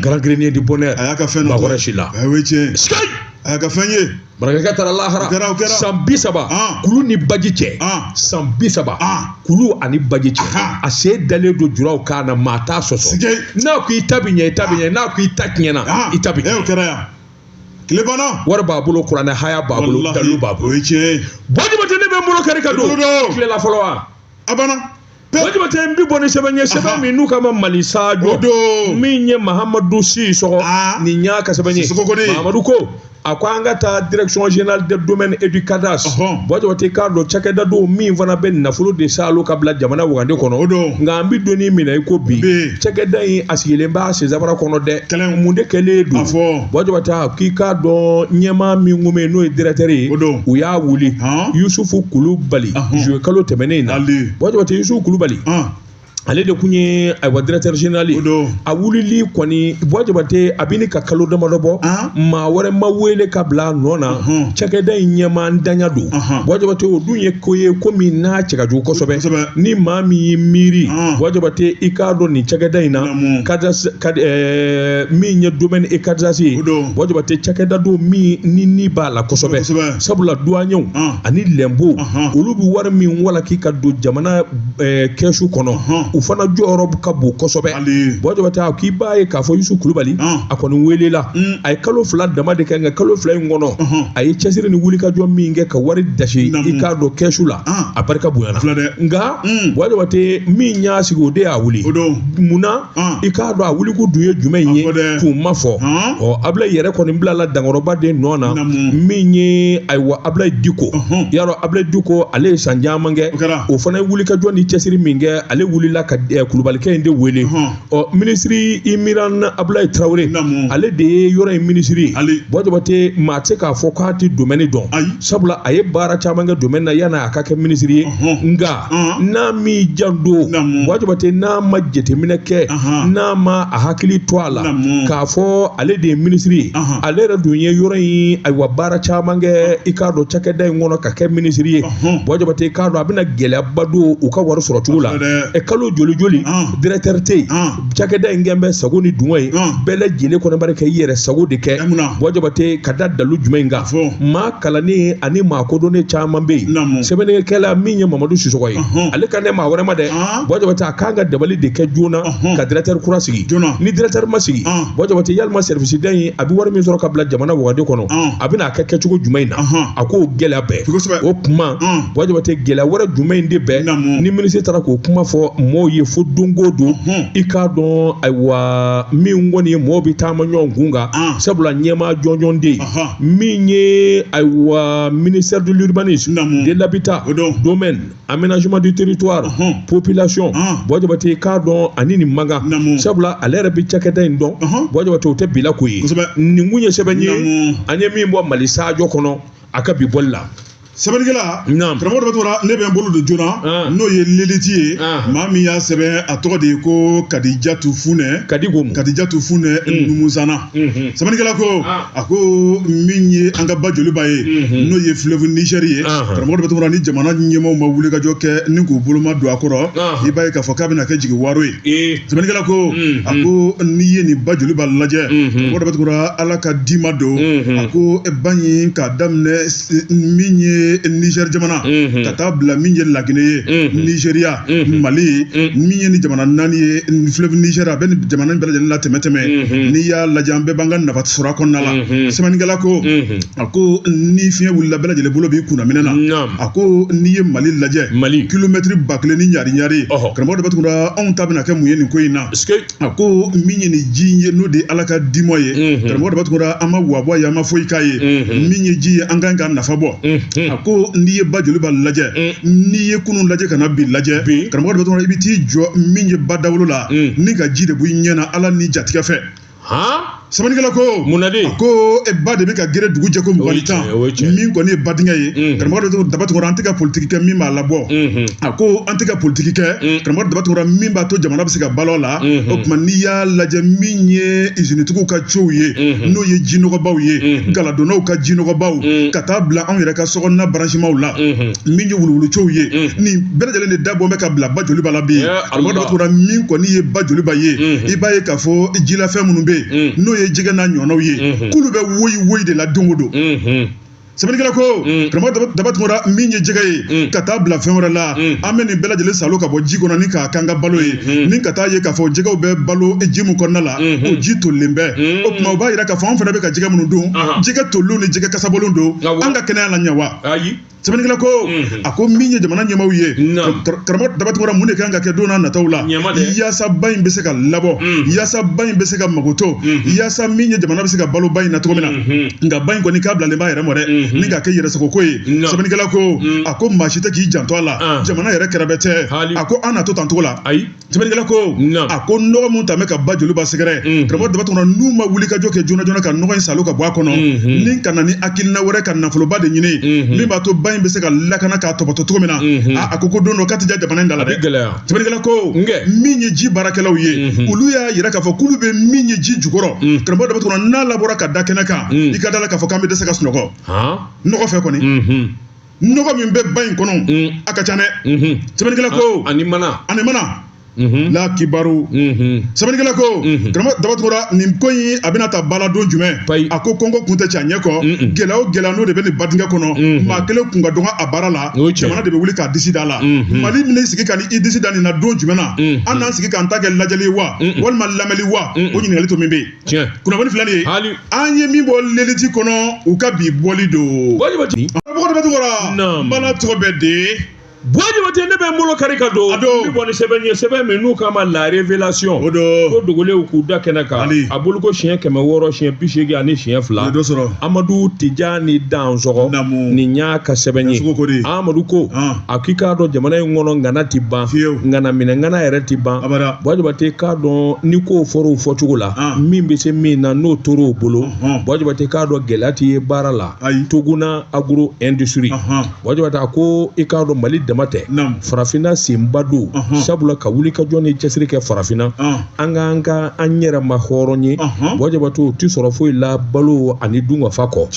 Grand Grenier du Bonheur a y'a ka fɛn dɔ bakɔrɔ si la o ye tiɲɛ a y'a ka fɛn ye barakɛkɛ taara lahara san 30 kulu ni baji cɛ san 30 kulu ani baji cɛ a se dalen don juraw kan na maa t'a sɔsɔ n'a ko i ta bɛ ɲɛ i ta bɛ ɲɛ n'a ko i ta tiɲɛna i ta bɛ ɲɛ o kɛra yan tile banna wari b'a bolo kuranɛ haya b'a bolo dalu b'a bolo o ye tiɲɛ Wajibate ne bɛ n bolo kari ka don tilela fɔlɔ wa a banna Wajibate n bɛ bɔ ni sɛbɛn ye sɛbɛn min n'u kama Mali Sadio min ye Mahamadu Si sɔgɔ nin y'a ka sɛbɛn ye Mahamadu ko a ko an ka taa direction générale des domaines et du cadastre Bojabate k'a dɔn cakɛda dɔw min fana bɛ nafolo de salo ka bila jamana wagande kɔnɔ nka an bɛ donni minɛ i ko bi cakɛda in a sigilen b'a senzabara kɔnɔ dɛ mun de kɛlen don Bojabate k'i k'a dɔn ɲɛmaa min kun bɛ yen n'o ye directeur ye u y'a wuli Yusufu Kulubali juillet kalo tɛmɛnen in na Bojabate Yusufu Kulubali ale de kun ye aywa directeur général a wulili kɔni Bojabate a bɛ ka kalo damadɔ bɔ maa wɛrɛ ma wele ka bila nɔ na cakɛda in ɲɛmaa ntanya don Bojabate o dun ye ko ye ko min n'a cɛ ka jugu kosɛbɛ ni maa min y'i miiri Bojabate i k'a dɔn nin cakɛda in na min ye domaine et cadastre ye Bojabate cakɛda don min ni b'a la kosɛbɛ sabula douaniers ani lɛnbo olu bɛ wari min wala k'i ka don jamana kɛsu kɔnɔ u fana jɔyɔrɔ ka bon kosɛbɛ Bojabate k'i b'a ye k'a fɔ Yusufu Kulubali a kɔni welela a ye kalo 2 dama de kɛ nka kalo 2 in kɔnɔ a ye cɛsiri ni wulikajɔ min kɛ ka wari dasi i k'a dɔn kɛsu la a barika bonyana nka Bojabate min y'a sigi o de y'a wuli munna i k'a dɔn a wuliko dun ye jumɛn ye k'u ma fɔ Ablaye yɛrɛ kɔni bilala dankɔrɔba de nɔ na min ye ayiwa Ablaye Diko yarɔ Ablaye Diko ale ye san caman kɛ o fana ye wulikajɔ ni cɛsiri min kɛ ale wulila ka Kulubalikɛ in de wele ministre Imiran Ablaye Traoré ale de ye yɔrɔ in ministre ye Bojabate maa tɛ se k'a fɔ k'a tɛ domaine dɔn sabula a ye baara caman kɛ domaine na yan'a ka kɛ ministre ye nka n'a min jan don Bojabate n'a ma jateminɛ kɛ n'a ma a hakili to a la k'a fɔ ale de ye ministre ye ale yɛrɛ dun ye yɔrɔ in ayiwa baara caman kɛ i k'a dɔn cakɛda in kɔnɔ ka kɛ ministre ye Bojabate k'a dɔn a bɛna gɛlɛyaba don u ka wari sɔrɔ cogo la kalo joli directeur tɛ yen cakɛda in kɛn bɛ sago ni dunga ye bɛɛ lajɛlen kɔnɔbara kɛ i yɛrɛ sago de kɛ Bojabate ka da dalu jumɛn kan maa kalannen ani maa kodɔnnen caman bɛ yen sɛbɛnnikɛla min ye Mamadu Sisɔkɔ ye ale kan tɛ maa wɛrɛ ma dɛ Bojabate a kan ka dabali de kɛ joona ka directeur kura sigi ni directeur ma sigi Bojabate yalima service den in a bɛ wari min sɔrɔ ka bila jamana wagade kɔnɔ a bɛna a kɛ kɛcogo jumɛn in na a k'o gɛlɛya bɛɛ o kuma Bojabate gɛlɛya wɛrɛ jumɛn de bɛɛ ni ministre taara k'o kuma fɔ mɔɔw ye fo don o don i k'a dɔn ayiwa min kɔni ye mɔɔw bɛ taama ɲɔgɔn kun kan sabula ɲɛmaa jɔnjɔn de min ye ayiwa ministère de l'urbanisme de l'habitat domaine aménagement du territoire population Bojabate k'a dɔn ani nin mankan sabula ale yɛrɛ bɛ cakɛda in dɔn Bojabate o tɛ bila ko ye nin kun ye sɛbɛn ye an ye min bɔ Mali sajɔ kɔnɔ a ka bi bɔli la sɛbɛnnikɛla karamɔgɔ dɔ bɛ tora ne bɛ n bolo don joona n'o ye leliti ye maa min y'a sɛbɛn a tɔgɔ de ye ko Kadijatu Funɛ Kadijatu Funɛ Numusana sɛbɛnnikɛla ko a ko min ye an ka ba joliba ye n'o ye fleuve Niger ye karamɔgɔ dɔ bɛ tora ni jamana ɲɛmaaw ma wulikajɔ kɛ ni k'u boloma don a kɔrɔ i b'a ye k'a fɔ k'a bɛna kɛ jigiwaro ye sɛbɛnnikɛla ko a ko n'i ye nin ba joliba lajɛ karamɔgɔ dɔ bɛ tora Ala ka d'i ma don a ko ba in k'a daminɛ min ye Niger jamana ka taa bila min ye Laginɛ ye Nigeria Mali min ye ni jamana 4 ye fleuve Niger a bɛ ni jamana bɛɛ lajɛlen la tɛmɛ n'i y'a lajɛ an bɛɛ b'an ka nafa sɔrɔ a kɔnɔna la sɛbɛnnikɛla ko a ko ni fiɲɛ wulila bɛɛ lajɛlen bolo b'i kunna minɛ na a ko n'i ye Mali lajɛ kilomètre 1000 ni ɲari karamɔgɔ dɔ bɛ tugu anw ta bɛna kɛ mun ye nin ko in na a ko min ye nin ji ye n'o de Ala ka dimɔ ye karamɔgɔ dɔ bɛ tugu an ma wabɔ ye an ma foyi k'a ye min ye ji ye an kan ka nafa bɔ a ko n'i ye ba joliba lajɛ n'i ye kunun lajɛ ka na bi lajɛ karamɔgɔ dɔ bɛ tɔgɔ i bɛ t'i jɔ min ye ba dawolo la ni ka ji de b'i ɲɛna Ala ni jatigɛ fɛ sɛbɛnnikɛla ko munadi ko ba de bɛ ka gɛrɛ dugu jɛ ko 20 min kɔni ye ba denkɛ ye karamɔgɔ dɔ daba tɔgɔ an tɛ ka politique kɛ min b'a labɔ a ko an tɛ ka politique kɛ karamɔgɔ daba tɔgɔ min b'a to jamana bɛ se ka balo la o tuma n'i y'a lajɛ min ye usine-tigiw ka ciw ye n'o ye jinɔgɔbaw ye galadonnaw ka jinɔgɔbaw ka taa bila anw yɛrɛ ka sokɔnɔna branchement la min ye wuluwuluciw ye nin bɛɛ lajɛlen de dabɔ bɛ ka bila ba joliba la bi karamɔgɔ daba tɔgɔ min kɔni ye ba joliba ye i b'a ye k'a fɔ jilafɛn minnu bɛ yen n'o ye jɛgɛ n'a ɲɔgɔnnaw ye k'olu bɛ woyi de la don o don sɛbɛnnikɛla ko karamɔgɔ daba tugura min ye jɛgɛ ye ka taa bila fɛn wɛrɛ la an bɛ nin bɛɛ lajɛlen salo ka bɔ ji kɔnɔ ni k'a k'an ka balo ye ni ka taa ye k'a fɔ jɛgɛw bɛ balo ji mun kɔnɔna la o ji tolilen bɛ o tuma o b'a yira k'a fɔ an fana bɛ ka jɛgɛ minnu dun jɛgɛ tolilenw ni jɛgɛ kasabolenw don an ka kɛnɛya la ɲɛ wa ayi sɛbɛnnikɛla ko a ko min ye jamana ɲɛmaaw ye karamɔgɔ Dabatigora mun de kan ka kɛ don n'a nataw la yaasa ba in bɛ se ka labɔ yaasa ba in bɛ se ka magoto yaasa min ye jamana bɛ se ka balo ba in na cogo min na nka ba in kɔni k'a bilalen b'a yɛrɛ mɔ dɛ ni ka kɛ yɛrɛsagoko ye sɛbɛnnikɛla ko a ko maa si tɛ k'i janto a la jamana yɛrɛ kɛrɛfɛ tɛ a ko an na to tan cogo la sɛbɛnnikɛla ko a ko nɔgɔ mun ta bɛ ka ba joli ba sɛgɛrɛ karamɔgɔ Dabatigora n'u ma wuli ka jɔ kɛ joona joona ka nɔgɔ in salo ka bɔ a kɔnɔ ni ka na ni hakilina wɛrɛ ka nafoloba de ɲini min b'a to ba in bɛ se ka lakana k'a tɔbɔtɔ cogo min na a ko don dɔ k'a tɛ ja jamana in da la dɛ sɛbɛnnikɛla ko min ye ji baarakɛlaw ye olu y'a yira k'a fɔ k'olu bɛ min ye ji jukɔrɔ karamɔgɔ Dabatigora n'a labɔra ka da kɛnɛ kan i ka da la k'a fɔ k'an bɛ dɛsɛ ka sunɔgɔ nɔgɔ fɛ kɔni nɔgɔ min bɛ ba in kɔnɔ a ka ca dɛ sɛbɛnnikɛla ko ani mana la kibaru sɛbɛnnikɛla ko karamɔgɔ Dabatigora nin ko in a bɛna ta bala don jumɛn a ko kɔngɔ kun tɛ ca ɲɛ kɔ gɛlɛya o gɛlɛya n'o de bɛ nin ba dingɛ kɔnɔ maa kelen kun ka dɔgɔ a baara la jamana de bɛ wuli k'a disi da la Mali min sigi ka i disi da nin na don jumɛn na an n'an sigi k'an ta kɛ lajɛli wa walima lamɛnli wa o ɲininkali to min bɛ yen kunnafoni filɛ nin ye an ye min bɔ leliti kɔnɔ u ka bi bɔli don karamɔgɔ Dabatigora bala tɔgɔ bɛ de Boyabate ne bɛ bolo kari ka don ni bɔ ni sɛbɛn ye sɛbɛn min n'u k'a ma la révélation ko dogolenw k'u da kɛnɛ kan a bolo ko siɲɛ 600 siɲɛ 80 ani siɲɛ 2 Amadu Tijani Dansɔgɔ nin y'a ka sɛbɛn ye Amadu ko a k'i k'a dɔn jamana in kɔnɔ ngana ti ban ngana minɛ ngana yɛrɛ ti ban Boyabate k'a dɔn ni ko fɔr'o fɔcogo la min bɛ se min na n'o tor'o bolo Boyabate k'a dɔn gɛlɛya ti ye baara la Tuguna agro industrie Boyabate a ko i k'a dɔn Mali dama tɛ farafinna senba don sabula ka wuli ka jɔ ni cɛsiri kɛ farafinna an ka an yɛrɛ ma hɔrɔn ye Boyabate o ti sɔrɔ foyi la balo ani dunkafa kɔ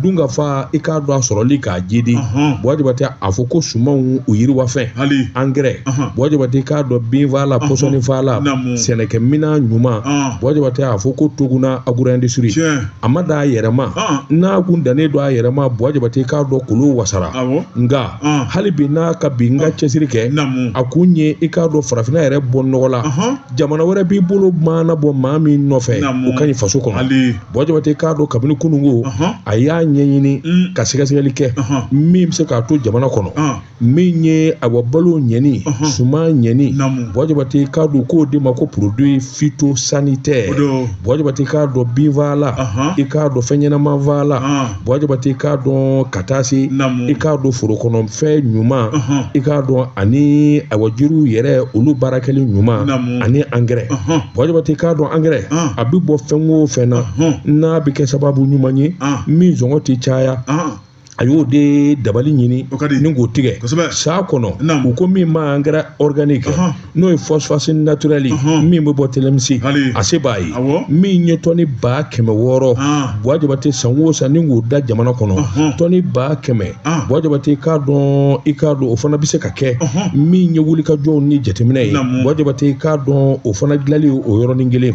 dunkafa i k'a dɔn a sɔrɔli k'a jidi Boyabate a fɔ ko sumanw u yiriwafɛn engrais Boyabate k'a dɔn binfagalan pɔsɔni fagalan sɛnɛkɛminan ɲuman Boyabate a fɔ ko Tuguna agro industrie a ma da a yɛrɛ ma n'a kun dannen don a yɛrɛ ma Boyabate k'a dɔn kolo wasara nka hali bi n'a ka bi n ka cɛsiri kɛ a kun ye i k'a dɔn farafinna yɛrɛ bɔ nɔgɔ la jamana wɛrɛ b'i bolo maana bɔ maa min nɔfɛ o ka ɲi faso kɔnɔ Boyabate k'a dɔn kabini kunungo a y'a ɲɛɲini ka sɛgɛsɛgɛli kɛ min bɛ se k'a to jamana kɔnɔ min ye a bɔ balo ɲɛni suman ɲɛni Boyabate k'a dɔn k'o de ma ko produit phytosanitaire Boyabate k'a dɔn binfagalan i k'a dɔn fɛn ɲɛnama fagalan Boyabate k'a dɔn ka taa se i k'a dɔn foro kɔnɔ fɛn ɲuman i k'a dɔn ani jiriw yɛrɛ olu baarakɛli ɲuman ani engrais Boyabate k'a dɔn engrais a bɛ bɔ fɛn o fɛn na n'a bɛ kɛ sababu ɲuman ye min sɔngɔ tɛ caya a y'o de dabali ɲini ni k'o tigɛ saa kɔnɔ u ko min ma engrais organique n'o ye phosphate naturel min bɛ bɔ Telemsi a se b'a ye min ye tɔni 600 Boyabate san o san ni k'o da jamana kɔnɔ tɔni 100 Boyabate k'a dɔn i k'a dɔn o fana bɛ se ka kɛ min ye wulikajɔw ni jateminɛ ye Boyabate k'a dɔn o fana dilanli o yɔrɔnin kelen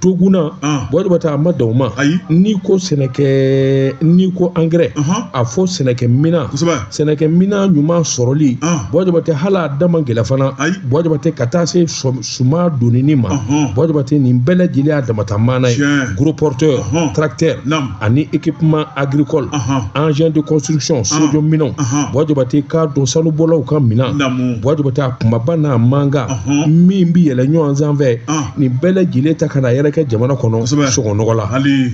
Tuguna Boyabate a ma dan o ma n'i ko sɛnɛkɛ n'i ko engrais a fɔ sɛnɛkɛminan ɲuman sɔrɔli Boyabate hali a da man gɛlɛ fana Boyabate ka taa se suma donnini ma Boyabate nin bɛɛ lajɛlen y'a damata maana ye gros porteur tracteur ani équipement agricole engin de construction sojɔminɛnw Boyabate k'a dɔn sanubɔlaw ka minan Boyabate a kumaba n'a manga min bi yɛlɛ ɲɔgɔn sanfɛ nin bɛɛ lajɛlen ta ka na yɛrɛ kɛ jamana kɔnɔ sɔgɔnɔgɔ la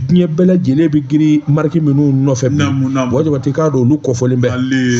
diɲɛ bɛɛ lajɛlen bɛ giri marque minnu nɔfɛ bi Boyabate k'a dɔn olu kɔfɔlen bɛ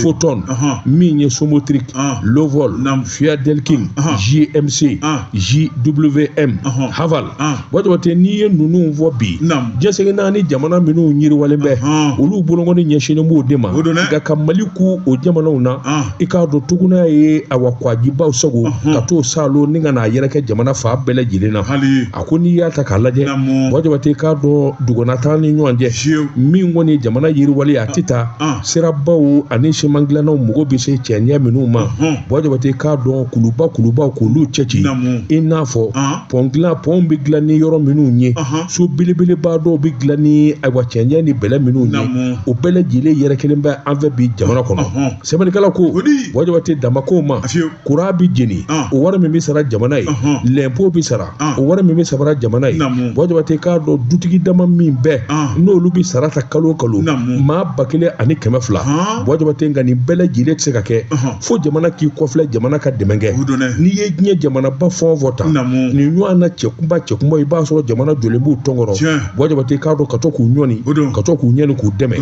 Photon min ye Somotric Lovol Fiadelking JMC JWM Haval Boyabate n'i ye ninnu fɔ bi jɛsɛgɛ naani jamana minnu yiriwalen bɛ olu bolokɔni ɲɛsinnen b'o de ma nka ka Mali ku o jamanaw na i k'a dɔn Tuguna ye kwajibaw sago ka t'o salo ni ka n'a yɛrɛ kɛ jamana fa bɛɛ lajɛlen na a ko n'i y'a ta k'a lajɛ Boyabate k'a dɔn duguna taa ni ɲɔgɔn cɛ min kɔni jamana yiriwali a tɛ taa sirabaw ani siman dilannaw mɔgɔ bɛ se cɛɲɛ minnu ma Boyabate k'a dɔn kulubaw k'olu cɛci i n'a fɔ pont bɛ dilan ni yɔrɔ minnu ye so belebeleba dɔw bɛ dilan ni cɛɲɛ ni bɛlɛ minnu ye o bɛɛ lajɛlen yɛrɛ kelen bɛ an fɛ bi jamana kɔnɔ sɛbɛnnikɛla ko Boyabate damakow ma kuran bɛ jeni o wari min bɛ sara jamana ye l'impôt bɛ sara o wari min bɛ sara jamana ye Boyabate k'a dɔn dutigi dama min bɛɛ n'olu bɛ sara ta kalo o kalo maa 1000 ani 200 Buwa Jabate nga ni bɛɛ lajɛlen tɛ se ka kɛ fo jamana k'i kɔfilɛ jamana ka dɛmɛ kɛ n'i ye diɲɛ jamanaba fɛn o fɛn ta nin ɲɔgɔn na cɛkunba i b'a sɔrɔ jamana jɔlen b'u tɔnkɔrɔ Buwa Jabate k'a dɔn ka to k'u ɲɔni ka to k'u ɲɛni k'u dɛmɛ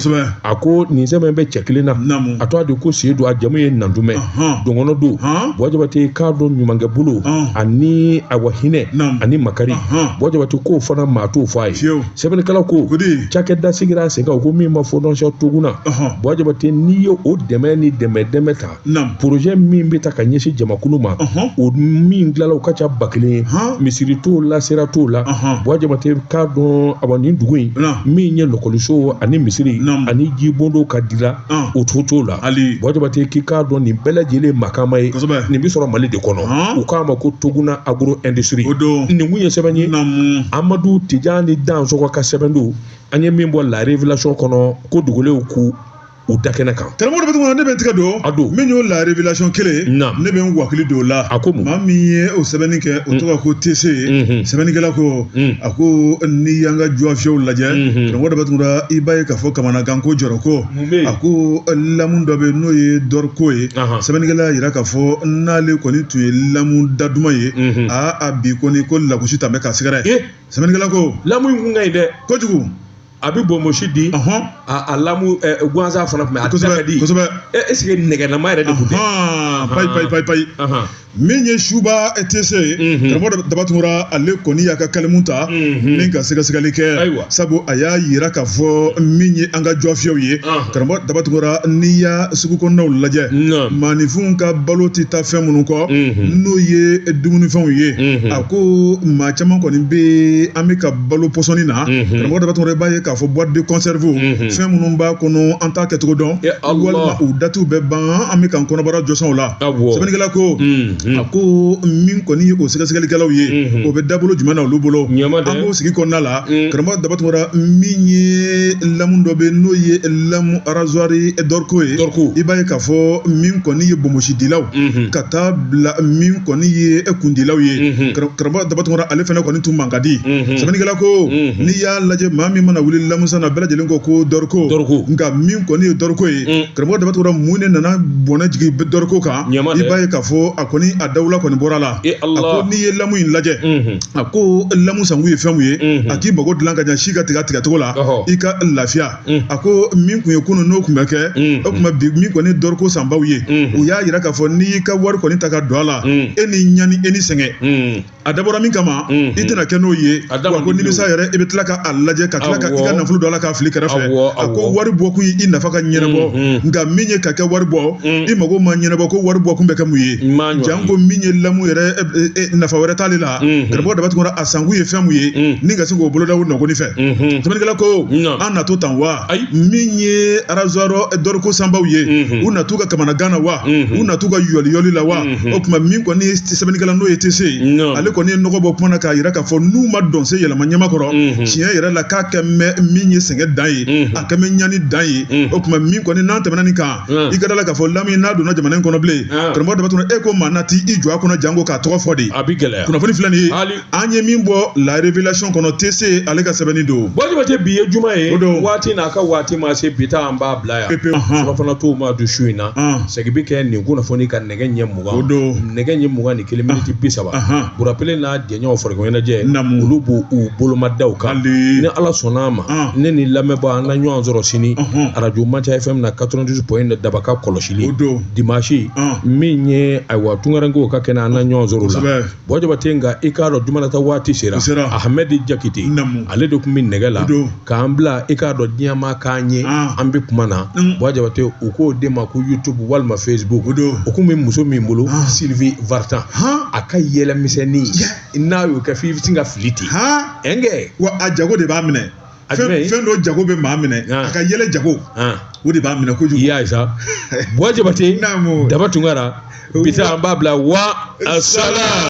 a ko nin sɛbɛn bɛ cɛ kelen na a tɔgɔ de ko Seydou a jamu ye Nantumɛ Dɔngɔnɔ don Buwa Jabate k'a dɔn ɲumankɛ bolo ani awa hinɛ ani makari Buwa Jabate k'o fana maa t'o fɔ a ye sɛbɛnnikɛlaw ko cakɛda sigira sen kan ko min ma fondation Tuguna Buwa Jabate n'i ye o dɛmɛ ni dɛmɛ ta projet min bɛ ta ka ɲɛsin jamakulu ma o min dilala o ka ca 1000 ye misiri t'o la sera t'o la Buwa Jabate k'a dɔn awa nin dugu in min ye lɔkɔliso ani misiri ani jibondo ka dila o t'o la Buwa Jabate k'i k'a dɔn nin bɛɛ lajɛlen makama ye nin bɛ sɔrɔ Mali de kɔnɔ u k'a ma ko Tuguna agro industrie nin kun ye sɛbɛn ye Amadu Tijani Dansoko ka sɛbɛn don an ye min bɔ la révélation kɔnɔ ko dugulenw ku u dakɛnɛ kan karamɔgɔ bɛ tuguni ne bɛ tigɛ don min y'o la révélation kelen ne bɛ n wakili don o la a ko maa min ye o sɛbɛnni kɛ o tɔgɔ ko TC sɛbɛnnikɛla ko a ko n'i y'an ka juwafiyɛw lajɛ karamɔgɔ bɛ tuguni i b'a ye k'a fɔ kamanagan ko jɔrɔ ko a ko lamu dɔ bɛ yen n'o ye dɔriko ye sɛbɛnnikɛla yira k'a fɔ n'ale kɔni tun ye lamu daduman ye a bi kɔni ko lagosi ta bɛ ka sigara ye sɛbɛnnikɛla ko lamu in kun ka ɲi dɛ kojugu a bɛ bonmosi di a lamu gansan fana tun bɛ a tɛ ka di est-ce que nɛgɛlama yɛrɛ de tun tɛ payi min ye Suba TC karamɔgɔ Dabatungura ale kɔni y'a ka kalimu ta ni ka sɛgɛsɛgɛli kɛ sabu a y'a yira k'a fɔ min ye an ka jɔfiyɛw ye karamɔgɔ Dabatungura n'i y'a sugu kɔnɔnaw lajɛ maanifinw ka balo tɛ taa fɛn minnu kɔ n'o ye dumunifɛnw ye a ko maa caman kɔni bɛ an bɛ ka balo pɔsɔnni na karamɔgɔ Dabatungura i b'a ye k'a fɔ boîte de conserve fɛn minnu b'a kɔnɔ an t'a kɛcogo dɔn walima u datiw bɛ ban an bɛ k'an kɔnɔbara jɔsɔn o la sɛbɛnnikɛla ko a ko min kɔni ye o sɛgɛsɛgɛlikɛlaw ye o bɛ dabolo jumɛn na olu bolo an b'o sigi kɔnɔna la karamɔgɔ Dabatungura min ye lamu dɔ bɛ n'o ye lamu rasoir dɔriko ye i b'a ye k'a fɔ min kɔni ye bonbosidilaw ka taa bila min kɔni ye kundilaw ye karamɔgɔ Dabatungura ale fana kɔni tun man ka di sɛbɛnnikɛla ko n'i y'a lajɛ maa min mana wuli lamusa na bɛɛ lajɛlen ko dɔriko nka min kɔni ye dɔriko ye karamɔgɔ Dabatungura mun de nana bɔnɛ jigin dɔriko kan i b'a ye k'a fɔ a kɔni a dawula kɔni bɔra la a ko n'i ye lamu in lajɛ a ko lamu sankun ye fɛnw ye a k'i mago dilan ka ɲɛ si ka tigɛcogo la i ka lafiya a ko min kun ye kunun n'o kun bɛ kɛ o tuma bi min kɔni dɔriko sanbaw ye u y'a yira k'a fɔ n'i y'i ka wari kɔni ta ka don a la e ni ɲani e ni sɛgɛn a dabɔra min kama i tɛna kɛ n'o ye wa ko nimisa yɛrɛ i bɛ tila ka a lajɛ ka tila ka i ka nafolo don a la k'a fili kɛrɛfɛ a ko wari bɔ kun i nafa ka ɲɛnabɔ nka min ye ka kɛ wari bɔ i mago ma ɲɛnabɔ ko wari bɔ kun bɛ kɛ mun ye janko min ye lamu yɛrɛ nafa wɛrɛ t'ale la karamɔgɔ Dabatungura a sankun ye fɛn mun ye ni ka se k'o boloda o nɔgɔni fɛ sɛbɛnnikɛla ko an na to tan wa min ye rasoir dɔriko sanbaw ye u na t'u ka kamanagan na wa u na t'u ka yɔliyɔli la wa o tuma min kɔni ye sɛbɛnnikɛla n'o ye TC ale kɔni ye nɔgɔ bɔ kuma na k'a yira k'a fɔ n'u ma dɔn se yɛlɛma ɲɛma kɔrɔ tiɲɛ yɛrɛ la k'a kɛ mɛ min ye sɛgɛn dan ye a kɛ mɛ ɲani dan ye o tuma min kɔni n'an tɛmɛna nin kan i ka da la k'a fɔ lamu n'a donna jamana in kɔnɔ bilen karamɔgɔ Dabatungura e ko maa na t'i jɔ a kɔnɔ janko k'a tɔgɔ fɔ de a bɛ gɛlɛya kunnafoni filɛ nin ye an ye min bɔ la révélation kɔnɔ TC ale ka sɛbɛnni don Buwa Jabate bi ye juma ye waati n'a ka waati ma se bi ta an b'a bila yan surafana t'o ma don su in na segin bɛ kɛ nin kunnafoni ka nɛgɛ ɲɛ 20 nɛgɛ ɲɛ 20 ni 1 miniti 30 burapele n'a jɛɲɔgɔnw farikolo ɲɛnajɛ olu b'u bolomadaw kan ni Ala sɔnna ma ne ni lamɛnbaa an ka ɲɔgɔn sɔrɔ sini radio Manca FM na 92.1 Dabaka kɔlɔsili dimanche min ye ayiwa tungarankew ka kɛnɛ an na ɲɔgɔn sɔrɔ la Buwa Jabate nka i k'a dɔn jumanata waati sera Ahmed Jakite ale de tun bɛ nɛgɛ la k'an bila i k'a dɔn diɲɛmaa k'an ye an bɛ kuma na Buwa Jabate u k'o de ma ko YouTube walima Facebook o kun bɛ muso min bolo Sylvie Vartan a ka yɛlɛmisɛnnin n'a y'o kɛ f'i bɛ sin ka fili ten ɛnkɛ wa a jago de b'a minɛ fɛn dɔ jago bɛ maa minɛ a ka yɛlɛ jago o de b'a minɛ kojugu i y'a ye sa Buwa Jabate Dabatungara bi ta an b'a bila wa asala